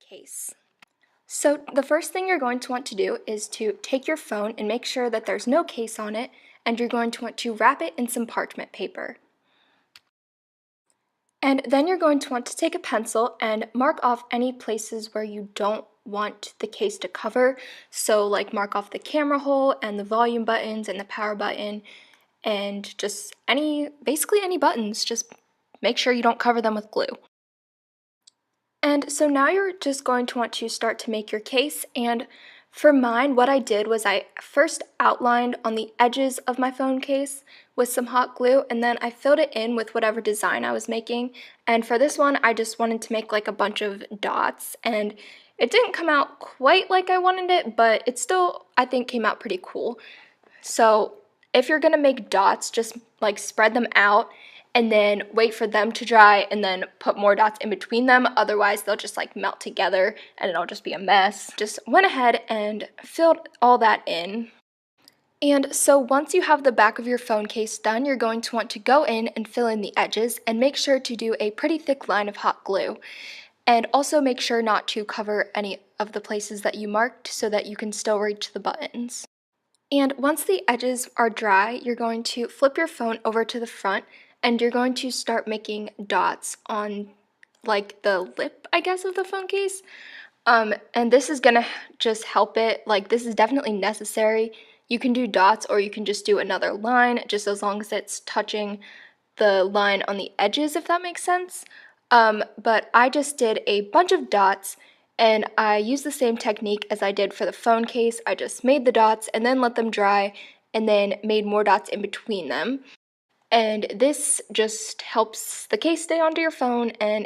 case. So the first thing you're going to want to do is to take your phone and make sure that there's no case on it, and you're going to want to wrap it in some parchment paper. And then you're going to want to take a pencil and mark off any places where you don't want the case to cover. So like mark off the camera hole and the volume buttons and the power button and just basically any buttons. Just make sure you don't cover them with glue. And so now you're just going to want to start to make your case, and for mine, what I did was I first outlined on the edges of my phone case with some hot glue, and then I filled it in with whatever design I was making. And for this one, I just wanted to make like a bunch of dots, and it didn't come out quite like I wanted it, but it still, I think, came out pretty cool. So if you're gonna make dots, just like spread them out and then wait for them to dry and then put more dots in between them. Otherwise, they'll just like melt together and it'll just be a mess. Just went ahead and filled all that in. And so once you have the back of your phone case done, you're going to want to go in and fill in the edges and make sure to do a pretty thick line of hot glue. And also make sure not to cover any of the places that you marked so that you can still reach the buttons. And once the edges are dry, you're going to flip your phone over to the front and you're going to start making dots on like the lip, I guess, of the phone case. And this is gonna just help it, like this is definitely necessary. You can do dots or you can just do another line, just as long as it's touching the line on the edges, if that makes sense. But I just did a bunch of dots and I used the same technique as I did for the phone case. I just made the dots and then let them dry and then made more dots in between them. And this just helps the case stay onto your phone and